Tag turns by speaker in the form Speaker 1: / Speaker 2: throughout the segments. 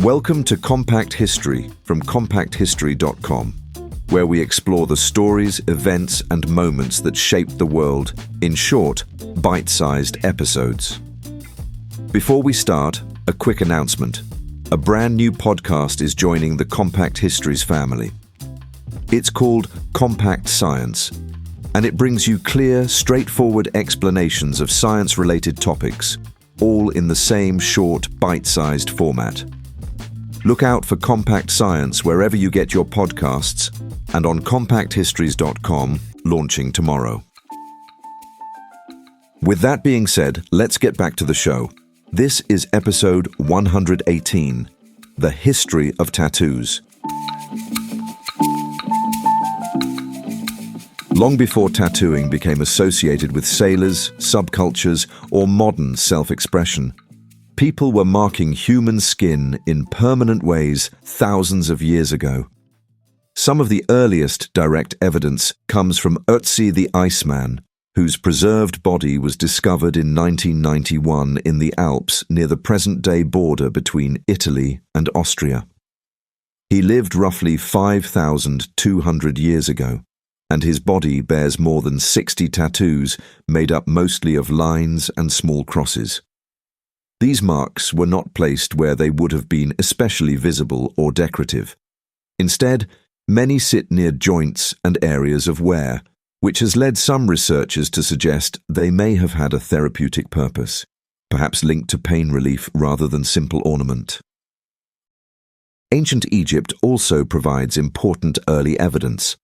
Speaker 1: Welcome to Compact History from compacthistory.com, where we explore the stories, events, and moments that shaped the world in short, bite-sized episodes. Before we start, a quick announcement. A brand new podcast is joining the Compact Histories family. It's called Compact Science, and it brings you clear, straightforward explanations of science-related topics, all in the same short, bite-sized format. Look out for Compact Science wherever you get your podcasts and on compacthistories.com, launching tomorrow. With that being said, let's get back to the show. This is episode 118, The History of Tattoos. Long before tattooing became associated with sailors, subcultures, or modern self-expression, people were marking human skin in permanent ways thousands of years ago. Some of the earliest direct evidence comes from Ötzi the Iceman, whose preserved body was discovered in 1991 in the Alps near the present-day border between Italy and Austria. He lived roughly 5,200 years ago, and his body bears more than 60 tattoos made up mostly of lines and small crosses. These marks were not placed where they would have been especially visible or decorative. Instead, many sit near joints and areas of wear, which has led some researchers to suggest they may have had a therapeutic purpose, perhaps linked to pain relief rather than simple ornament. Ancient Egypt also provides important early evidence.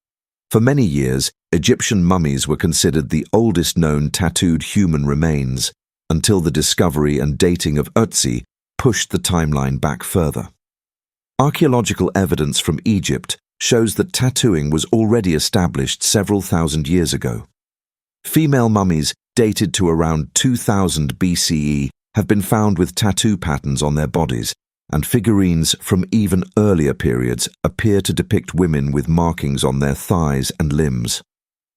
Speaker 1: For many years, Egyptian mummies were considered the oldest known tattooed human remains, until the discovery and dating of Ötzi pushed the timeline back further. Archaeological evidence from Egypt shows that tattooing was already established several thousand years ago. Female mummies dated to around 2000 BCE have been found with tattoo patterns on their bodies, and figurines from even earlier periods appear to depict women with markings on their thighs and limbs.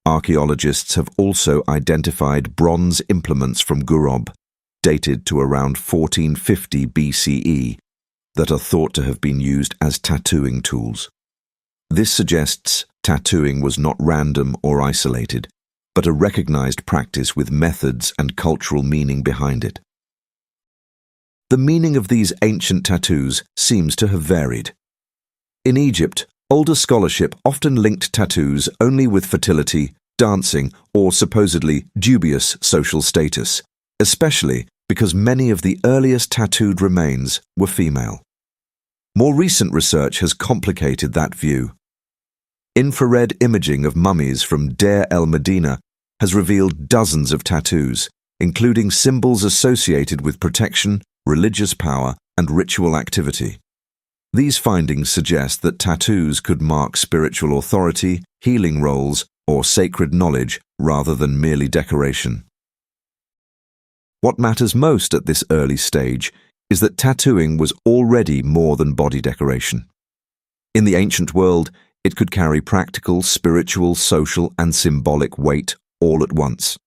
Speaker 1: Archaeologists have also identified bronze implements from Gurob, dated to around 1450 BCE, that are thought to have been used as tattooing tools. This suggests tattooing was not random or isolated, but a recognized practice with methods and cultural meaning behind it. The meaning of these ancient tattoos seems to have varied. In Egypt, older scholarship often linked tattoos only with fertility, dancing, or supposedly dubious social status, especially because many of the earliest tattooed remains were female. More recent research has complicated that view. Infrared imaging of mummies from Deir el-Medina has revealed dozens of tattoos, including symbols associated with protection, religious power, and ritual activity. These findings suggest that tattoos could mark spiritual authority, healing roles, or sacred knowledge rather than merely decoration. What matters most at this early stage is that tattooing was already more than body decoration. In the ancient world, it could carry practical, spiritual, social, and symbolic weight all at once.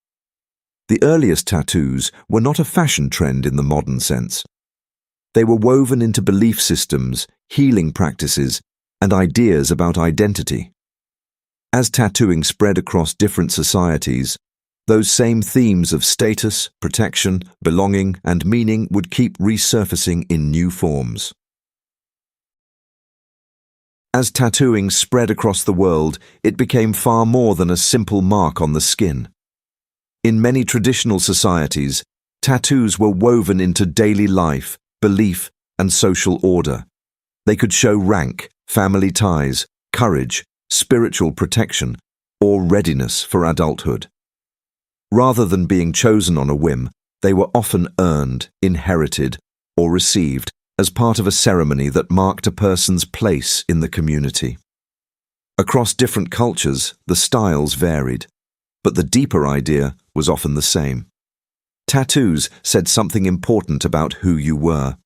Speaker 1: The earliest tattoos were not a fashion trend in the modern sense. They were woven into belief systems, healing practices, and ideas about identity. As tattooing spread across different societies, those same themes of status, protection, belonging, and meaning would keep resurfacing in new forms. As tattooing spread across the world, it became far more than a simple mark on the skin. In many traditional societies, tattoos were woven into daily life, belief, and social order. They could show rank, family ties, courage, spiritual protection, or readiness for adulthood. Rather than being chosen on a whim, they were often earned, inherited, or received as part of a ceremony that marked a person's place in the community. Across different cultures, the styles varied, but the deeper idea was often the same. Tattoos said something important about who you were.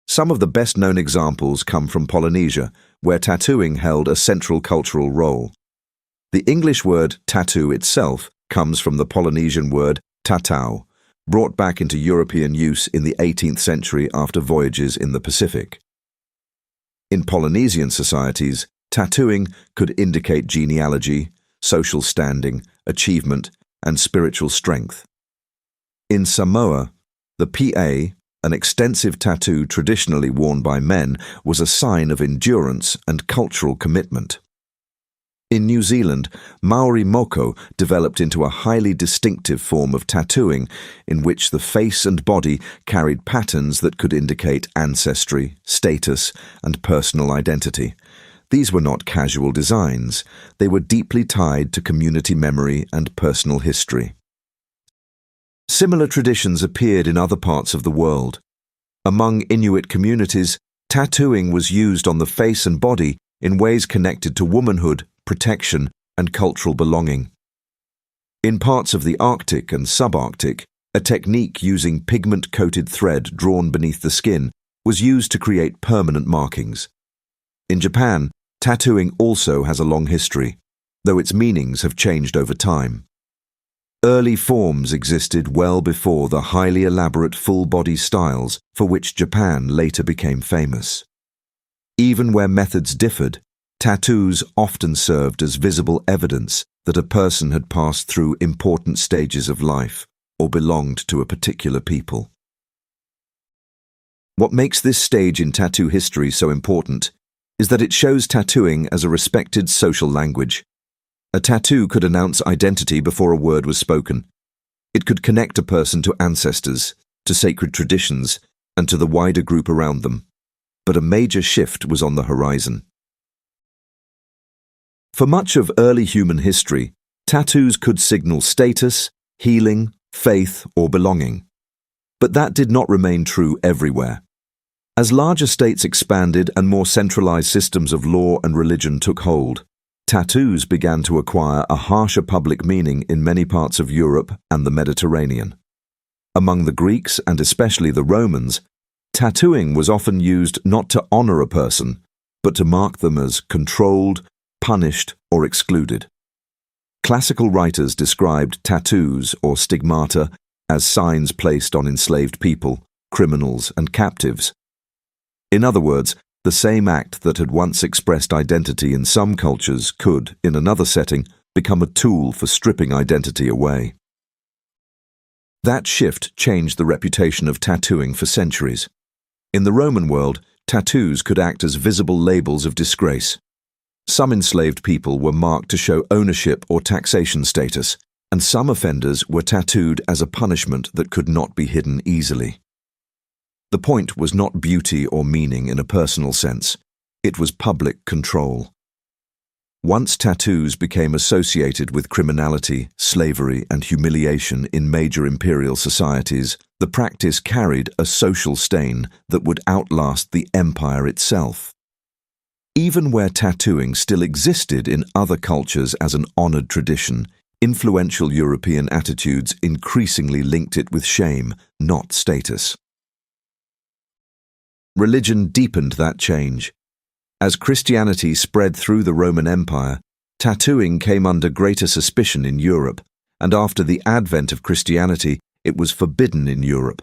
Speaker 1: Some of the best-known examples come from Polynesia, where tattooing held a central cultural role. The English word tattoo itself comes from the Polynesian word tatau, brought back into European use in the 18th century after voyages in the Pacific. In Polynesian societies, tattooing could indicate genealogy, social standing, achievement, and spiritual strength. In Samoa, the PA, an extensive tattoo traditionally worn by men, was a sign of endurance and cultural commitment. In New Zealand, Maori moko developed into a highly distinctive form of tattooing in which the face and body carried patterns that could indicate ancestry, status, and personal identity. These were not casual designs. They were deeply tied to community memory and personal history. Similar traditions appeared in other parts of the world. Among Inuit communities, tattooing was used on the face and body in ways connected to womanhood, protection, and cultural belonging. In parts of the Arctic and subarctic, a technique using pigment-coated thread drawn beneath the skin was used to create permanent markings. In Japan, tattooing also has a long history, though its meanings have changed over time. Early forms existed well before the highly elaborate full-body styles for which Japan later became famous. Even where methods differed, tattoos often served as visible evidence that a person had passed through important stages of life or belonged to a particular people. What makes this stage in tattoo history so important is that it shows tattooing as a respected social language. A tattoo could announce identity before a word was spoken. It could connect a person to ancestors, to sacred traditions, and to the wider group around them. But a major shift was on the horizon. For much of early human history, tattoos could signal status, healing, faith, or belonging. But that did not remain true everywhere. As larger states expanded and more centralized systems of law and religion took hold, tattoos began to acquire a harsher public meaning in many parts of Europe and the Mediterranean. Among the Greeks, and especially the Romans, tattooing was often used not to honor a person, but to mark them as controlled, punished, or excluded. Classical writers described tattoos, or stigmata, as signs placed on enslaved people, criminals, and captives. In other words, the same act that had once expressed identity in some cultures could, in another setting, become a tool for stripping identity away. That shift changed the reputation of tattooing for centuries. In the Roman world, tattoos could act as visible labels of disgrace. Some enslaved people were marked to show ownership or taxation status, and some offenders were tattooed as a punishment that could not be hidden easily. The point was not beauty or meaning in a personal sense. It was public control. Once tattoos became associated with criminality, slavery, and humiliation in major imperial societies, the practice carried a social stain that would outlast the empire itself. Even where tattooing still existed in other cultures as an honored tradition, influential European attitudes increasingly linked it with shame, not status. Religion deepened that change. As Christianity spread through the Roman Empire, tattooing came under greater suspicion in Europe, and after the advent of Christianity, it was forbidden in Europe.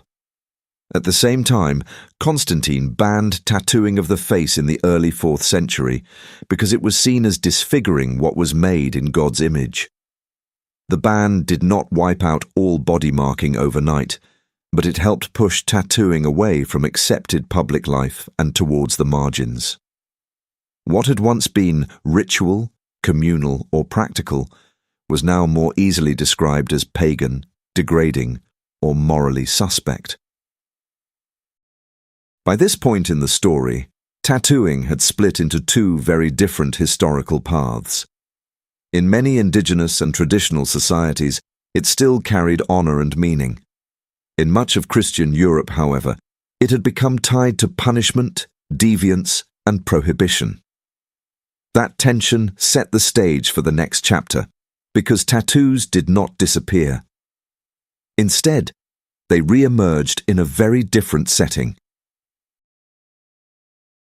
Speaker 1: At the same time, Constantine banned tattooing of the face in the early 4th century because it was seen as disfiguring what was made in God's image. The ban did not wipe out all body marking overnight, but it helped push tattooing away from accepted public life and towards the margins. What had once been ritual, communal, or practical was now more easily described as pagan, degrading, or morally suspect. By this point in the story, tattooing had split into two very different historical paths. In many indigenous and traditional societies, it still carried honor and meaning. In much of Christian Europe, however, it had become tied to punishment, deviance, and prohibition. That tension set the stage for the next chapter, because tattoos did not disappear. Instead, they re-emerged in a very different setting.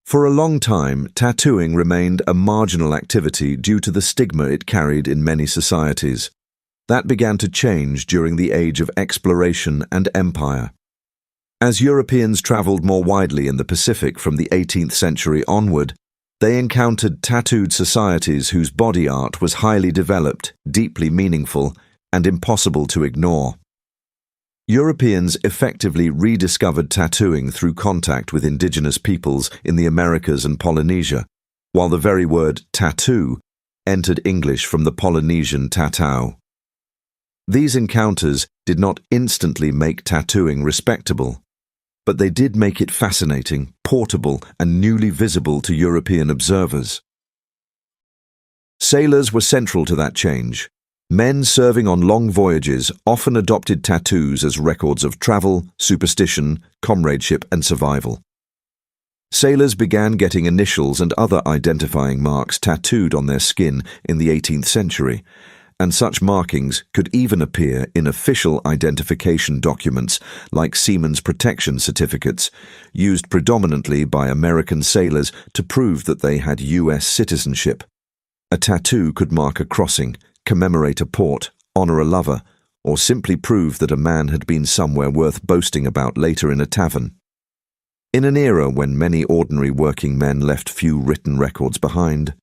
Speaker 1: For a long time, tattooing remained a marginal activity due to the stigma it carried in many societies. That began to change during the age of exploration and empire. As Europeans traveled more widely in the Pacific from the 18th century onward, they encountered tattooed societies whose body art was highly developed, deeply meaningful, and impossible to ignore. Europeans effectively rediscovered tattooing through contact with indigenous peoples in the Americas and Polynesia, while the very word tattoo entered English from the Polynesian tatau. These encounters did not instantly make tattooing respectable, but they did make it fascinating, portable, and newly visible to European observers. Sailors were central to that change. Men serving on long voyages often adopted tattoos as records of travel, superstition, comradeship, and survival. Sailors began getting initials and other identifying marks tattooed on their skin in the 18th century, and such markings could even appear in official identification documents like seamen's protection certificates, used predominantly by American sailors to prove that they had U.S. citizenship. A tattoo could mark a crossing, commemorate a port, honor a lover, or simply prove that a man had been somewhere worth boasting about later in a tavern. In an era when many ordinary working men left few written records behind,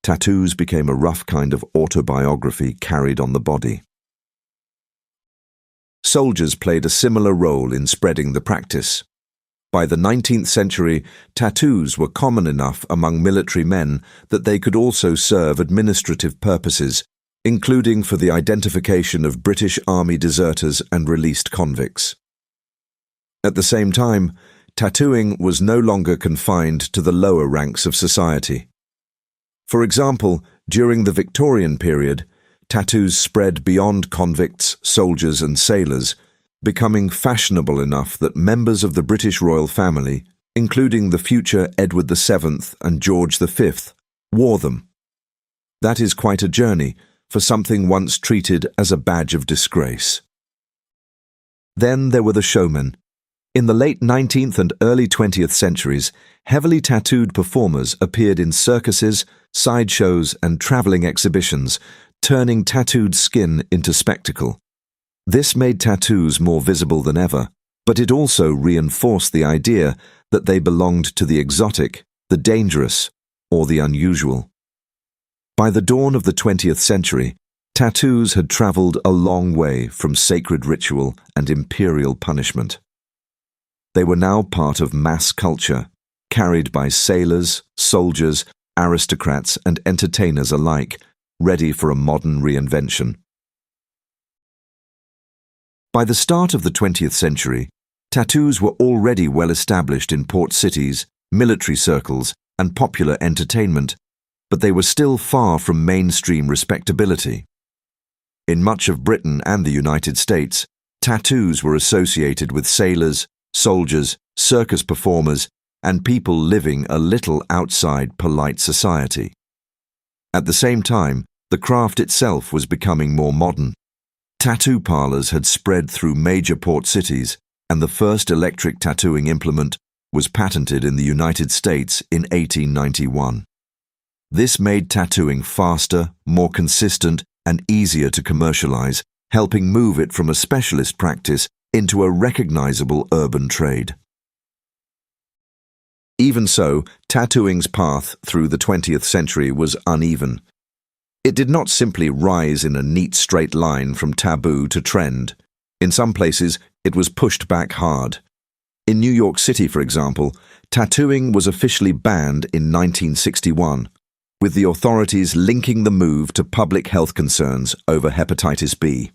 Speaker 1: tattoos became a rough kind of autobiography carried on the body. Soldiers played a similar role in spreading the practice. By the 19th century, tattoos were common enough among military men that they could also serve administrative purposes, including for the identification of British Army deserters and released convicts. At the same time, tattooing was no longer confined to the lower ranks of society. For example, during the Victorian period, tattoos spread beyond convicts, soldiers, and sailors, becoming fashionable enough that members of the British royal family, including the future Edward VII and George V, wore them. That is quite a journey for something once treated as a badge of disgrace. Then there were the showmen. In the late 19th and early 20th centuries, heavily tattooed performers appeared in circuses, sideshows, and traveling exhibitions, turning tattooed skin into spectacle. This made tattoos more visible than ever, but it also reinforced the idea that they belonged to the exotic, the dangerous, or the unusual. By the dawn of the 20th century, tattoos had traveled a long way from sacred ritual and imperial punishment. They were now part of mass culture, carried by sailors, soldiers, aristocrats, and entertainers alike, ready for a modern reinvention. By the start of the 20th century, tattoos were already well established in port cities, military circles, and popular entertainment, but they were still far from mainstream respectability. In much of Britain and the United States, tattoos were associated with sailors, soldiers, circus performers, and people living a little outside polite society. At the same time, the craft itself was becoming more modern. Tattoo parlors had spread through major port cities, and the first electric tattooing implement was patented in the United States in 1891. This made tattooing faster, more consistent, and easier to commercialize, helping move it from a specialist practice into a recognizable urban trade. Even so, tattooing's path through the 20th century was uneven. It did not simply rise in a neat straight line from taboo to trend. In some places, it was pushed back hard. In New York City, for example, tattooing was officially banned in 1961, with the authorities linking the move to public health concerns over hepatitis B.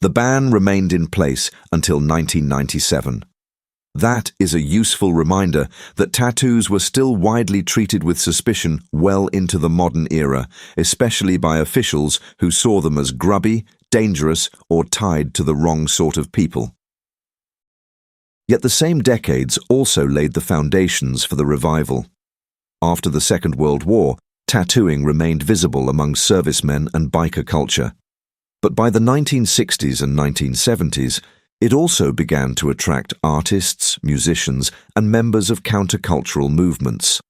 Speaker 1: The ban remained in place until 1997. That is a useful reminder that tattoos were still widely treated with suspicion well into the modern era, especially by officials who saw them as grubby, dangerous, or tied to the wrong sort of people. Yet the same decades also laid the foundations for the revival. After the Second World War, tattooing remained visible among servicemen and biker culture. But by the 1960s and 1970s, it also began to attract artists, musicians, and members of countercultural movements.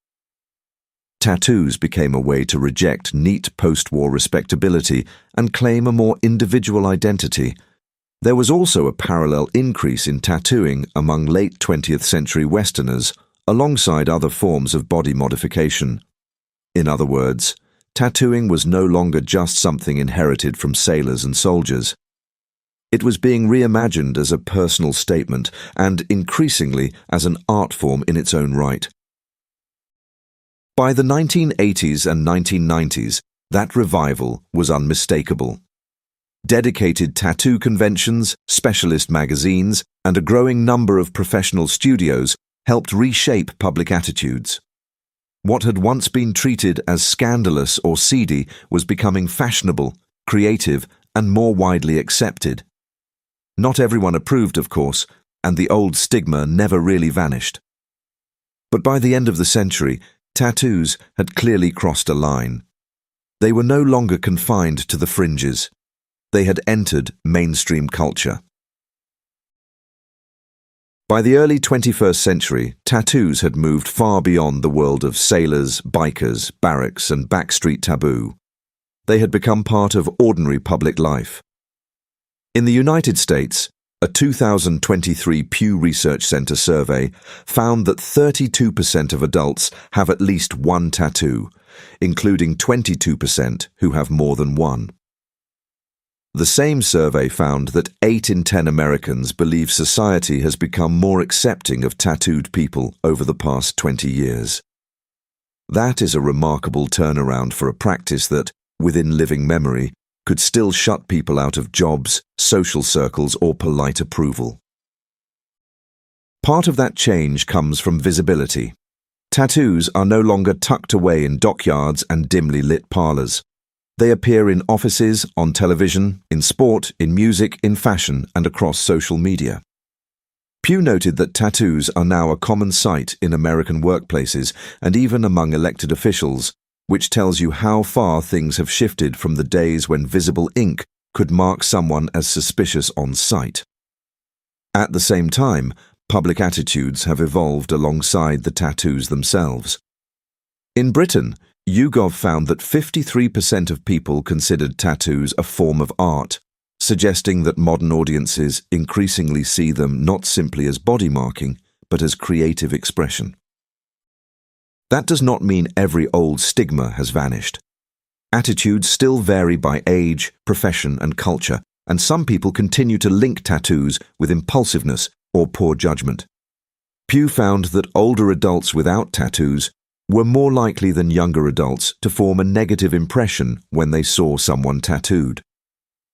Speaker 1: tattoos became a way to reject neat post-war respectability and claim a more individual identity. There was also a parallel increase in tattooing among late 20th century Westerners, alongside other forms of body modification. In other words, tattooing was no longer just something inherited from sailors and soldiers. It was being reimagined as a personal statement and, increasingly, as an art form in its own right. By the 1980s and 1990s, that revival was unmistakable. Dedicated tattoo conventions, specialist magazines, and a growing number of professional studios helped reshape public attitudes. What had once been treated as scandalous or seedy was becoming fashionable, creative, and more widely accepted. Not everyone approved, of course, and the old stigma never really vanished. But by the end of the century, tattoos had clearly crossed a line. They were no longer confined to the fringes. They had entered mainstream culture. By the early 21st century, tattoos had moved far beyond the world of sailors, bikers, barracks, and backstreet taboo. They had become part of ordinary public life. In the United States, a 2023 Pew Research Center survey found that 32% of adults have at least one tattoo, including 22% who have more than one. The same survey found that 8 in 10 Americans believe society has become more accepting of tattooed people over the past 20 years. That is a remarkable turnaround for a practice that, within living memory, could still shut people out of jobs, social circles, or polite approval. Part of that change comes from visibility. Tattoos are no longer tucked away in dockyards and dimly lit parlors. They appear in offices, on television, in sport, in music, in fashion, and across social media. Pew noted that tattoos are now a common sight in American workplaces and even among elected officials, which tells you how far things have shifted from the days when visible ink could mark someone as suspicious on sight. At the same time, public attitudes have evolved alongside the tattoos themselves. In Britain, YouGov found that 53% of people considered tattoos a form of art, suggesting that modern audiences increasingly see them not simply as body marking, but as creative expression. That does not mean every old stigma has vanished. Attitudes still vary by age, profession, and culture, and some people continue to link tattoos with impulsiveness or poor judgment. Pew found that older adults without tattoos were more likely than younger adults to form a negative impression when they saw someone tattooed.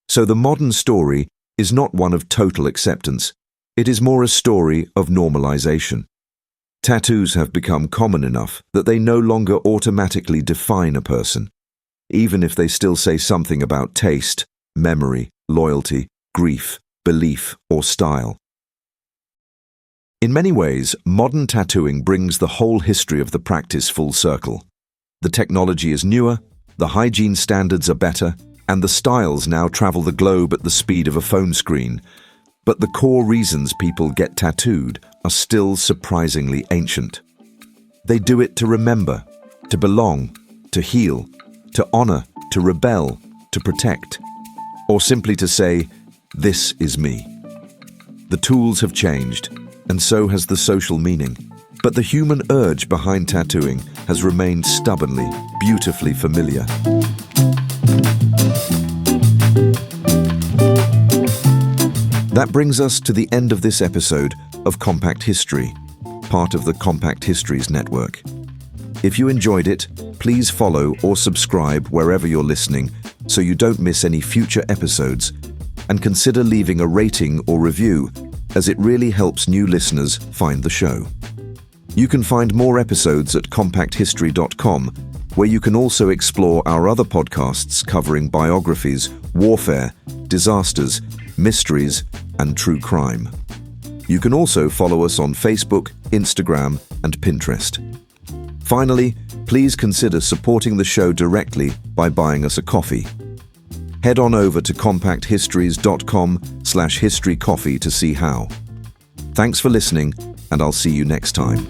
Speaker 1: So the modern story is not one of total acceptance. It is more a story of normalization. Tattoos have become common enough that they no longer automatically define a person, even if they still say something about taste, memory, loyalty, grief, belief, or style. In many ways, modern tattooing brings the whole history of the practice full circle. The technology is newer, the hygiene standards are better, and the styles now travel the globe at the speed of a phone screen. But the core reasons people get tattooed are still surprisingly ancient. They do it to remember, to belong, to heal, to honor, to rebel, to protect, or simply to say, "This is me." The tools have changed, and so has the social meaning. But the human urge behind tattooing has remained stubbornly, beautifully familiar. That brings us to the end of this episode of Compact History, part of the Compact Histories Network. If you enjoyed it, please follow or subscribe wherever you're listening so you don't miss any future episodes, and consider leaving a rating or review, as it really helps new listeners find the show. You can find more episodes at compacthistory.com, where you can also explore our other podcasts covering biographies, warfare, disasters, mysteries, and true crime. You can also follow us on Facebook, Instagram, and Pinterest. Finally, please consider supporting the show directly by buying us a coffee. Head on over to compacthistories.com/historycoffee to see how. Thanks for listening, and I'll see you next time.